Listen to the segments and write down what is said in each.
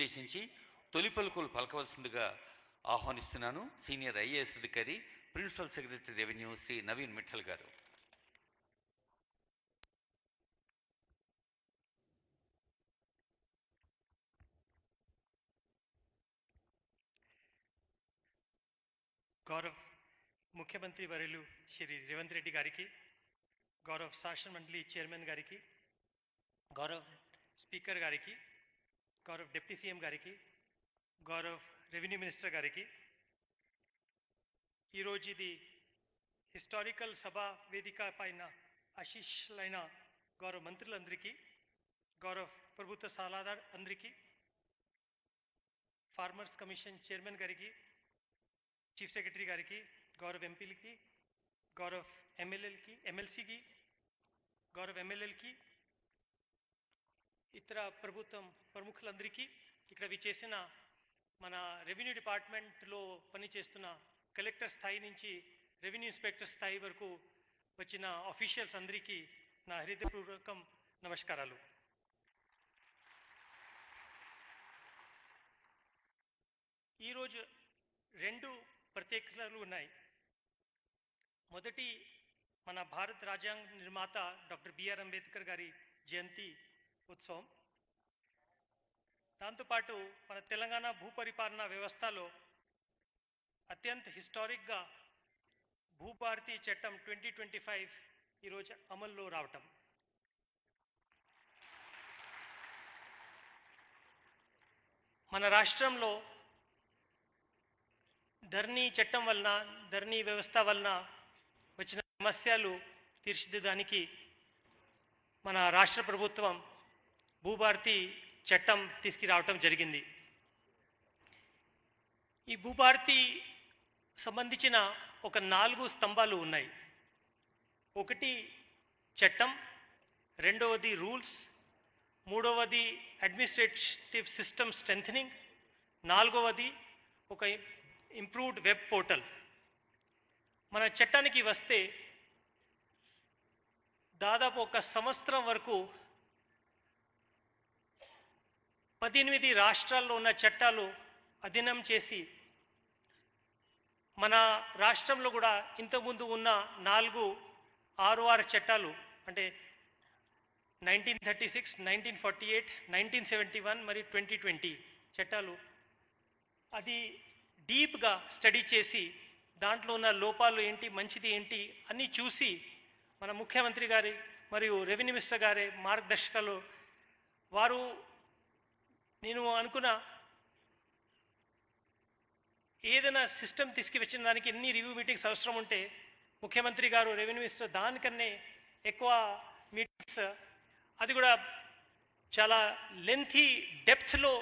ఉద్దేశించి తొలి పలుకులు పలకవలసిందిగా ఆహ్వానిస్తున్నాను. సీనియర్ ఐఏఎస్ అధికారి, principal secretary revenue Shri Naveen Mittal గారు. गौरव मुख्यमंत्री वर्युलु श्री रेवंत रेड्डी गारिकी, गौरव शासन मंडली चेयरमैन गारिकी, गौरव स्पीकर गारिकी, गौरव डिप्टी सीएम गारिकी, गौरव रेवेन्यू मिनिस्टर गारिकी, ఈ రోజు ఇది హిస్టారికల్ సభా వేదిక పైన ఆశీస్సులైన గౌరవ మంత్రులందరికీ, గౌరవ ప్రభుత్వ సలహాదారు అందరికీ, ఫార్మర్స్ కమిషన్ చైర్మన్ గారికి, చీఫ్ సెక్రటరీ గారికి, గౌరవ ఎంపీలకి, గౌరవ ఎమ్మెల్సీకి, గౌరవ ఎమ్మెల్యేలకి, ఇతర ప్రభుత్వం ప్రముఖులందరికీ, ఇక్కడ విచేసిన మన రెవెన్యూ డిపార్ట్మెంట్లో పనిచేస్తున్న కలెక్టర్ స్థాయి నుంచి రెవెన్యూ ఇన్స్పెక్టర్ స్థాయి వరకు వచ్చిన ఆఫీషియల్స్ అందరికీ నా హృదయపూర్వకం నమస్కారాలు. ఈరోజు రెండు ప్రత్యేకతలు ఉన్నాయి. మొదటి, మన భారత రాజ్యాంగ నిర్మాత డాక్టర్ బిఆర్ అంబేద్కర్ గారి జయంతి ఉత్సవం. దాంతోపాటు మన తెలంగాణ భూపరిపాలన వ్యవస్థలో అత్యంత హిస్టారిక్గా భూభారతి చట్టం 2025 ఈరోజు అమల్లో రావటం. మన రాష్ట్రంలో ధరణి చట్టం వలన, ధరణి వ్యవస్థ వలన వచ్చిన సమస్యలు తీర్చిదిద్దడానికి మన రాష్ట్ర ప్రభుత్వం భూభారతి చట్టం తీసుకురావటం జరిగింది. ఈ భూభారతి సంబంధించిన ఒక 4 స్తంభాలు ఉన్నాయి. ఒకటి చట్టం, రెండవది రూల్స్, మూడవది అడ్మినిస్ట్రేటివ్ సిస్టమ్ స్ట్రెంథనింగ్, నాలుగవది ఒక ఇంప్రూవ్డ్ వెబ్ పోర్టల్. మన చట్టానికి వస్తే దాదాపు ఒక సంవత్సరం వరకు 18 రాష్ట్రాల్లో ఉన్న చట్టాలు అధీనం చేసి మన రాష్ట్రంలో కూడా ఇంతకుముందు ఉన్న 6 చట్టాలు, అంటే 1936, 1948, 1971 మరియు 2020 చట్టాలు, అది డీప్గా స్టడీ చేసి దాంట్లో ఉన్న లోపాలు ఏంటి, మంచిది ఏంటి అన్నీ చూసి మన ముఖ్యమంత్రి గారి మరియు రెవెన్యూ మినిస్టర్ గారి మార్గదర్శకాలు వారు, నేను అనుకున్న ఏదైనా సిస్టమ్ తీసుకువచ్చిన దానికి ఎన్ని రివ్యూ మీటింగ్స్ అవసరం ఉంటే ముఖ్యమంత్రి గారు, రెవెన్యూ మినిస్టర్ దానికన్నా ఎక్కువ మీటింగ్స్, అది కూడా చాలా లెంతీ డెప్త్లో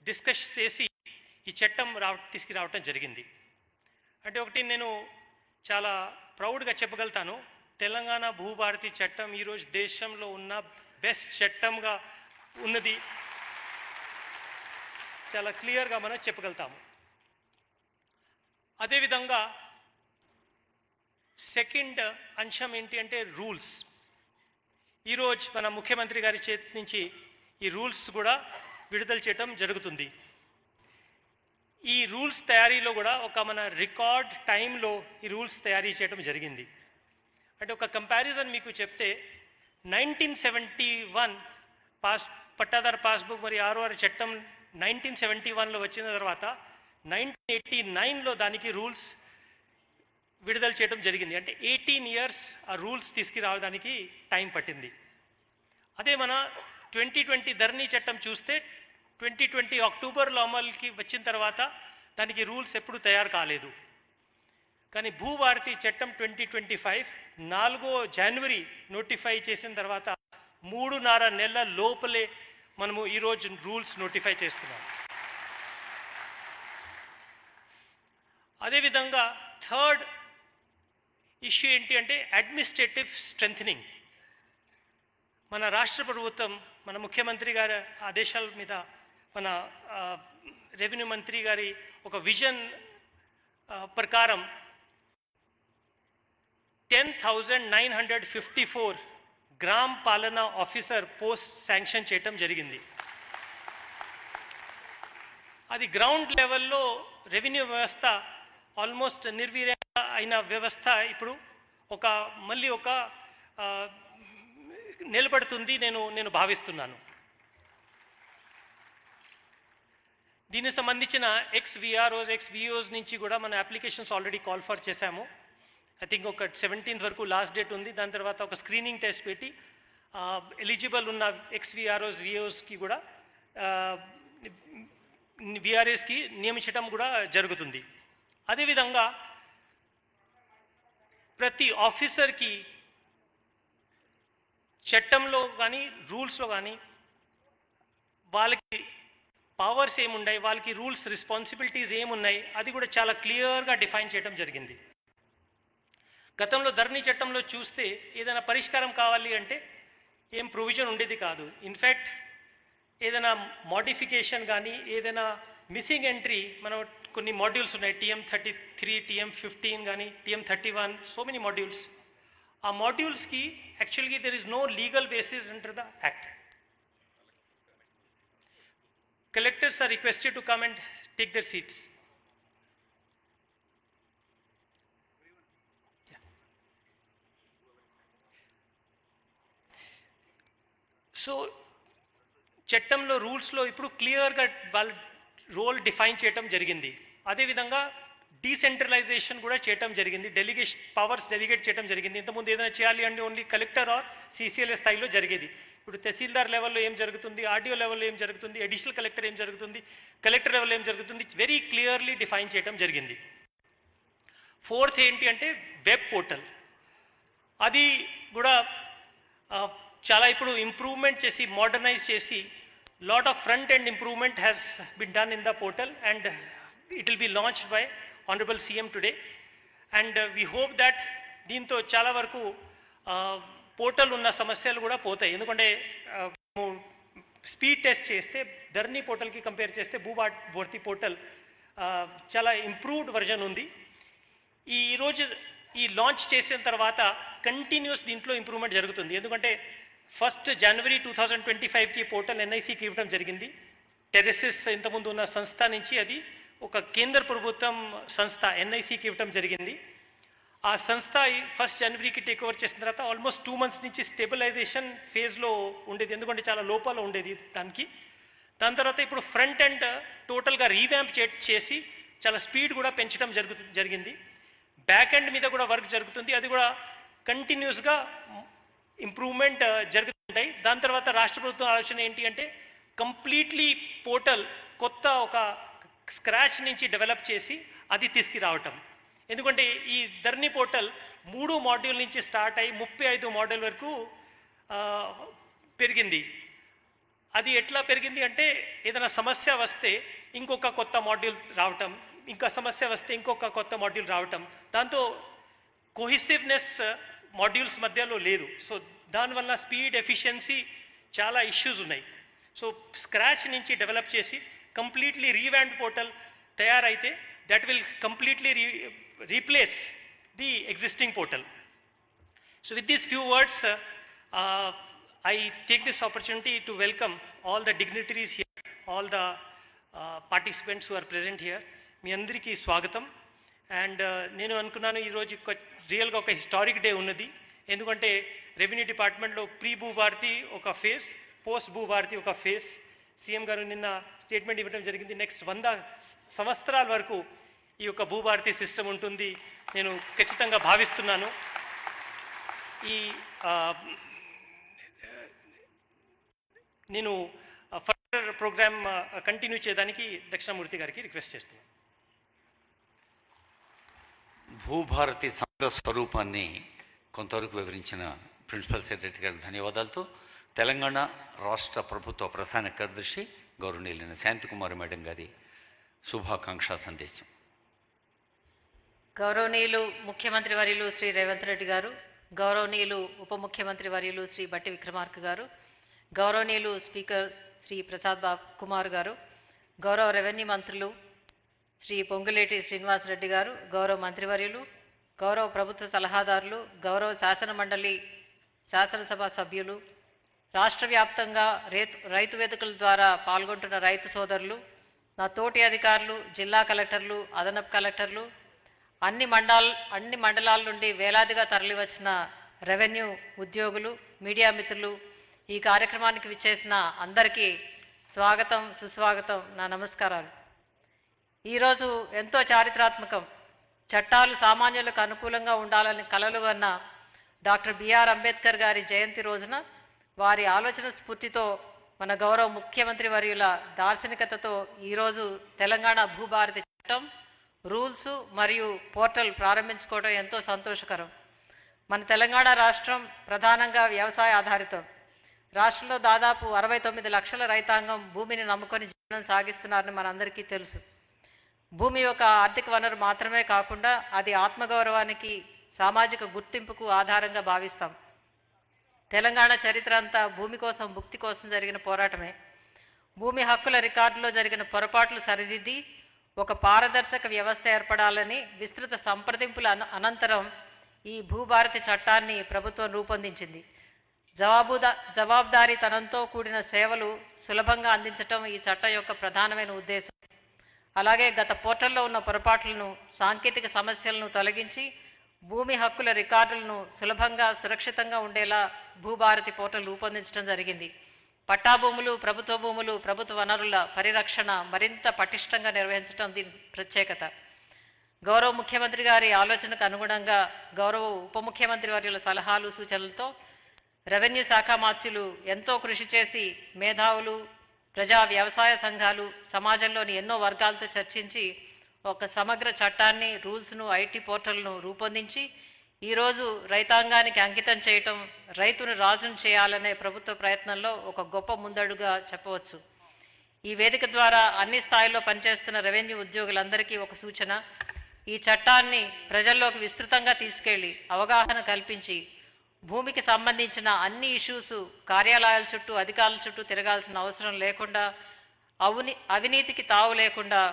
డిస్కస్ చేసి ఈ చట్టం తీసుకురావటం జరిగింది. అంటే ఒకటి నేను చాలా ప్రౌడ్గా చెప్పగలుగుతాను, తెలంగాణ భూభారతి చట్టం ఈరోజు దేశంలో ఉన్న బెస్ట్ చట్టంగా ఉన్నది, చాలా క్లియర్గా మనం చెప్పగలుగుతాము. అదేవిధంగా సెకండ్ అంశం ఏంటి అంటే రూల్స్. ఈరోజు మన ముఖ్యమంత్రి గారి చేతి నుంచి ఈ రూల్స్ కూడా విడుదల చేయడం జరుగుతుంది. ఈ రూల్స్ తయారీలో కూడా ఒక మన రికార్డ్ టైంలో ఈ రూల్స్ తయారీ చేయడం జరిగింది. అంటే ఒక కంపారిజన్ మీకు చెప్తే 1971 పట్టాదారు పాస్బుక్ మరియు 6 చట్టం 1971లో వచ్చిన తర్వాత 1989లో దానికి రూల్స్ విడుదల చేయడం జరిగింది. అంటే 18 years ఆ రూల్స్ తీసుకురావడానికి టైం పట్టింది. అదే మన 2020 ధరణి చట్టం చూస్తే 2020 అక్టోబర్లో అమలుకి వచ్చిన తర్వాత దానికి రూల్స్ ఎప్పుడు తయారు కాలేదు. కానీ భూభారతి చట్టం 2025 4వ జనవరి నోటిఫై చేసిన తర్వాత 3.5 నెలల లోపలే మనము ఈరోజు రూల్స్ నోటిఫై చేస్తున్నాం. అదేవిధంగా థర్డ్ ఇష్యూ ఏంటి అంటే అడ్మినిస్ట్రేటివ్ స్ట్రెంథనింగ్. మన రాష్ట్ర ప్రభుత్వం, మన ముఖ్యమంత్రి గారి ఆదేశాల మీద మన రెవెన్యూ మంత్రి గారి ఒక విజన్ ప్రకారం 10,954 గ్రామ పాలనా ఆఫీసర్ పోస్ట్ శాంక్షన్ చేయటం జరిగింది. అది గ్రౌండ్ లెవెల్లో రెవెన్యూ వ్యవస్థ ఆల్మోస్ట్ నిర్వీర్యంగా అయిన వ్యవస్థ ఇప్పుడు మళ్ళీ నిలబడుతుంది నేను భావిస్తున్నాను. దీనికి సంబంధించిన ఎక్స్-విఆర్ఓస్ ఎక్స్-విఓస్ నుంచి కూడా మన అప్లికేషన్స్ ఆల్రెడీ కాల్ ఫర్ చేశాము. ఐ థింక్ ఒక 17th వరకు లాస్ట్ డేట్ ఉంది. దాని తర్వాత ఒక స్క్రీనింగ్ టెస్ట్ పెట్టి ఎలిజిబుల్ ఉన్న ఎక్స్-విఆర్ఓస్ విఓస్కి కూడా విఆర్ఎస్కి నియమించడం కూడా జరుగుతుంది. అదేవిధంగా ప్రతి ఆఫీసర్కి చట్టంలో కానీ రూల్స్లో కానీ వాళ్ళకి పవర్స్ ఏమున్నాయి, వాళ్ళకి రూల్స్ రెస్పాన్సిబిలిటీస్ ఏమున్నాయి, అది కూడా చాలా క్లియర్గా డిఫైన్ చేయడం జరిగింది. గతంలో ధరణి చట్టంలో చూస్తే ఏదైనా పరిష్కారం కావాలి అంటే ఏం ప్రొవిజన్ ఉండేది కాదు. ఇన్ఫ్యాక్ట్ ఏదైనా మోడిఫికేషన్ కానీ ఏదైనా మిస్సింగ్ ఎంట్రీ, మనం కొన్ని మాడ్యూల్స్ ఉన్నాయి, TM33, TM15 కానీ TM31, సో మెనీ మాడ్యూల్స్. ఆ మాడ్యూల్స్కి యాక్చువల్గా there is no legal basis under the act. Collectors are requested to come and take their seats. So చట్టంలో రూల్స్లో ఇప్పుడు క్లియర్గా వాళ్ళ రోల్ డిఫైన్ చేయటం జరిగింది. అదేవిధంగా డీసెంట్రలైజేషన్ కూడా చేయటం జరిగింది, డెలిగేషన్ పవర్స్ డెలిగేట్ చేయడం జరిగింది. ఇంతకుముందు ఏదైనా చేయాలి అంటే ఓన్లీ కలెక్టర్ ఆర్ CCLA స్థాయిలో జరిగేది. ఇప్పుడు తహసీల్దార్ లెవెల్లో ఏం జరుగుతుంది, ఆర్డీఓ లెవెల్లో ఏం జరుగుతుంది, అడిషనల్ కలెక్టర్ ఏం జరుగుతుంది, కలెక్టర్ లెవెల్లో ఏం జరుగుతుంది, వెరీ క్లియర్లీ డిఫైన్ చేయడం జరిగింది. 4th ఏంటి అంటే వెబ్ పోర్టల్. అది కూడా చాలా ఇప్పుడు ఇంప్రూవ్మెంట్ చేసి మోడర్నైజ్ చేసి lot of front end improvement has been done in the portal and it will be launched by honourable CM today. And we hope that దీంతో చాలా వరకు పోర్టల్ ఉన్న సమస్యలు కూడా పోతాయి. ఎందుకంటే స్పీడ్ టెస్ట్ చేస్తే ధరణి పోర్టల్కి కంపేర్ చేస్తే భూభారతి పోర్టల్ చాలా ఇంప్రూవ్డ్ వర్జన్ ఉంది. ఈరోజు ఈ లాంచ్ చేసిన తర్వాత కంటిన్యూస్ దీంట్లో ఇంప్రూవ్మెంట్ జరుగుతుంది. ఎందుకంటే 1st January 2025కి పోర్టల్ NICకి ఇవ్వడం జరిగింది. టెరెసిస్ ఇంతకుముందు ఉన్న సంస్థ నుంచి అది ఒక కేంద్ర ప్రభుత్వం సంస్థ NICకి ఇవ్వడం జరిగింది. ఆ సంస్థ 1st Januaryకి టేక్ ఓవర్ చేసిన తర్వాత ఆల్మోస్ట్ 2 months నుంచి స్టెబిలైజేషన్ ఫేజ్లో ఉండేది, ఎందుకంటే చాలా లోపాలు ఉండేది దానికి. దాని తర్వాత ఇప్పుడు ఫ్రంట్ ఎండ్ టోటల్గా రీవ్యాంప్ చేసి చాలా స్పీడ్ కూడా పెంచడం జరిగింది. బ్యాక్ ఎండ్ మీద కూడా వర్క్ జరుగుతుంది, అది కూడా కంటిన్యూస్గా ఇంప్రూవ్మెంట్ జరుగుతుంటాయి. దాని తర్వాత రాష్ట్ర ప్రభుత్వం ఆలోచన ఏంటి అంటే కంప్లీట్లీ పోర్టల్ కొత్త ఒక స్క్రాచ్ నుంచి డెవలప్ చేసి అది తీసుకురావటం. ఎందుకంటే ఈ ధరణి పోర్టల్ 3 మాడ్యూల్ నుంచి స్టార్ట్ అయ్యి 35 మాడ్యూల్ వరకు పెరిగింది. అది ఎట్లా పెరిగింది అంటే ఏదైనా సమస్య వస్తే ఇంకొక కొత్త మాడ్యూల్ రావటం, ఇంకా సమస్య వస్తే ఇంకొక కొత్త మాడ్యూల్ రావటం, దాంతో కోహిసివ్నెస్ మాడ్యూల్స్ మధ్యలో లేదు. సో దానివల్ల స్పీడ్ ఎఫిషియన్సీ చాలా ఇష్యూస్ ఉన్నాయి. సో స్క్రాచ్ నుంచి డెవలప్ చేసి కంప్లీట్లీ రీవ్యాండ్ పోర్టల్ తయారైతే that will completely replace the existing portal. So with these few words, I take this opportunity to welcome all the dignitaries here, all the participants who are present here. మీ అందరికీ స్వాగతం. And నేను అనుకున్నాను ఈరోజు రియల్గా ఒక historic day ఉన్నది. ఎందుకంటే revenue డిపార్ట్మెంట్లో ప్రీ భూభారతి ఒక ఫేస్, పోస్ట్ భూభారతి ఒక ఫేస్. CM గారు నిన్న స్టేట్మెంట్ ఇవ్వడం జరిగింది. నెక్స్ట్ 100 సంవత్సరాల వరకు ఈ యొక్క భూభారతి సిస్టమ్ ఉంటుంది నేను ఖచ్చితంగా భావిస్తున్నాను. నేను ఫర్దర్ ప్రోగ్రామ్ కంటిన్యూ చేయడానికి దక్షిణామూర్తి గారికి రిక్వెస్ట్ చేస్తున్నాను. భూభారతి సమగ్ర స్వరూపాన్ని కొంతవరకు వివరించిన ప్రిన్సిపల్ సెక్రటరీ గారికి ధన్యవాదాలతో తెలంగాణ రాష్ట్ర ప్రభుత్వ ప్రధాన కార్యదర్శి గౌరవనీయులైన శాంతికుమారి మేడం గారి శుభాకాంక్షా సందేశం. గౌరవనీయులు ముఖ్యమంత్రి వర్యులు శ్రీ రేవంత్ రెడ్డి గారు, గౌరవనీయులు ఉప ముఖ్యమంత్రి వర్యులు శ్రీ బట్టి విక్రమార్క గారు, గౌరవనీయులు స్పీకర్ శ్రీ ప్రసాద్ కుమార్ గారు, గౌరవ రెవెన్యూ మంత్రులు శ్రీ పొంగులేటి శ్రీనివాస్ రెడ్డి గారు, గౌరవ మంత్రివర్యులు, గౌరవ ప్రభుత్వ సలహాదారులు, గౌరవ శాసన మండలి శాసనసభ సభ్యులు, రాష్ట్ర వ్యాప్తంగా రైతు వేదికల ద్వారా పాల్గొంటున్న రైతు సోదరులు, నా తోటి అధికారులు, జిల్లా కలెక్టర్లు, అదనపు కలెక్టర్లు, అన్ని మండలాల నుండి వేలాదిగా తరలివచ్చిన రెవెన్యూ ఉద్యోగులు, మీడియా మిత్రులు, ఈ కార్యక్రమానికి విచ్చేసిన అందరికీ స్వాగతం, సుస్వాగతం, నా నమస్కారాలు. ఈరోజు ఎంతో చారిత్రాత్మకం. చట్టాలు సామాన్యులకు అనుకూలంగా ఉండాలని కలలు కన్న డాక్టర్ బిఆర్ అంబేద్కర్ గారి జయంతి రోజున వారి ఆలోచన స్ఫూర్తితో మన గౌరవ ముఖ్యమంత్రి వర్యుల దార్శనికతతో ఈరోజు తెలంగాణ భూభారతి చట్టం, రూల్స్ మరియు పోర్టల్ ప్రారంభించుకోవడం ఎంతో సంతోషకరం. మన తెలంగాణ రాష్ట్రం ప్రధానంగా వ్యవసాయ ఆధారితం. రాష్ట్రంలో దాదాపు 69 లక్షల రైతాంగం భూమిని నమ్ముకొని జీవనం సాగిస్తున్నారని మనందరికీ తెలుసు. భూమి ఒక ఆర్థిక వనరు మాత్రమే కాకుండా అది ఆత్మగౌరవానికి, సామాజిక గుర్తింపుకు ఆధారంగా భావిస్తాం. తెలంగాణ చరిత్ర అంతా భూమి కోసం, భుక్తి కోసం జరిగిన పోరాటమే. భూమి హక్కుల రికార్డులో జరిగిన పొరపాట్లు సరిదిద్ది ఒక పారదర్శక వ్యవస్థ ఏర్పడాలని విస్తృత సంప్రదింపుల అనంతరం ఈ భూభారతి చట్టాన్ని ప్రభుత్వం రూపొందించింది. జవాబుదారీతనంతో కూడిన సేవలు సులభంగా అందించటం ఈ చట్టం యొక్క ప్రధానమైన ఉద్దేశం. అలాగే గత పోర్టల్లో ఉన్న పొరపాట్లను, సాంకేతిక సమస్యలను తొలగించి భూమి హక్కుల రికార్డులను సులభంగా, సురక్షితంగా ఉండేలా భూభారతి పోర్టల్ రూపొందించడం జరిగింది. పట్టా భూములు, ప్రభుత్వ భూములు, ప్రభుత్వ వనరుల పరిరక్షణ మరింత పటిష్టంగా నిర్వహించడం దీని ప్రత్యేకత. గౌరవ ముఖ్యమంత్రి గారి ఆలోచనకు అనుగుణంగా గౌరవ ఉప ముఖ్యమంత్రి వర్యుల సలహాలు, సూచనలతో రెవెన్యూ శాఖ మార్చులు ఎంతో కృషి చేసి మేధావులు, ప్రజా వ్యవసాయ సంఘాలు, సమాజంలోని ఎన్నో వర్గాలతో చర్చించి ఒక సమగ్ర చట్టాన్ని, రూల్స్ను, ఐటీ పోర్టల్ను రూపొందించి ఈరోజు రైతాంగానికి అంకితం చేయటం, రైతును రాజును చేయాలనే ప్రభుత్వ ప్రయత్నంలో ఒక గొప్ప ముందడుగా చెప్పవచ్చు. ఈ వేదిక ద్వారా అన్ని స్థాయిల్లో పనిచేస్తున్న రెవెన్యూ ఉద్యోగులందరికీ ఒక సూచన: ఈ చట్టాన్ని ప్రజల్లోకి విస్తృతంగా తీసుకెళ్లి అవగాహన కల్పించి భూమికి సంబంధించిన అన్ని ఇష్యూస్ కార్యాలయాల చుట్టూ, అధికారుల చుట్టూ తిరగాల్సిన అవసరం లేకుండా, అవినీతికి తావు లేకుండా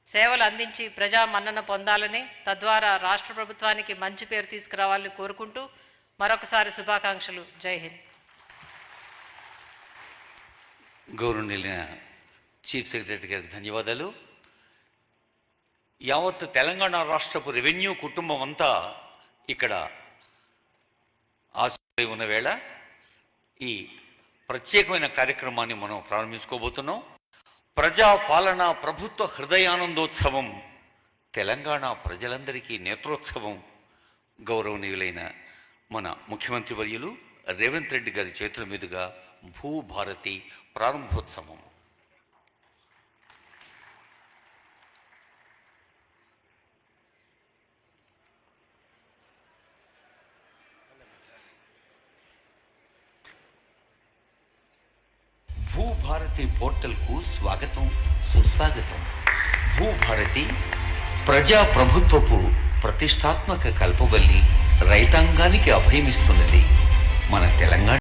సేవలు అందించి ప్రజా మన్నన పొందాలని, తద్వారా రాష్ట్ర ప్రభుత్వానికి మంచి పేరు తీసుకురావాలని కోరుకుంటూ మరొకసారి శుభాకాంక్షలు. జై హింద్. గౌరవనీయులైన చీఫ్ సెక్రటరీ గారికి ధన్యవాదాలు. యావత్ తెలంగాణ రాష్ట్రపు రెవెన్యూ కుటుంబం అంతా ఇక్కడ ఆశపడి ఉన్న వేళ ఈ ప్రత్యేకమైన కార్యక్రమాన్ని మనం ప్రారంభించుకోబోతున్నాం. ప్రజా పాలన ప్రభుత్వ హృదయానందోత్సవం, తెలంగాణ ప్రజలందరికీ నేత్రోత్సవం. గౌరవనీయులైన మన ముఖ్యమంత్రి వర్యులు రేవంత్ రెడ్డి గారి చేతుల మీదుగా భూభారతి ప్రారంభోత్సవం. భూభారతి పోర్టల్కు స్వాగతం, సుస్వాగతం. భూభారతి ప్రజాప్రభుత్వపు ప్రతిష్టాత్మక కల్పవల్లి, రైతాంగానికి అభయమిస్తున్నది. మన తెలంగాణ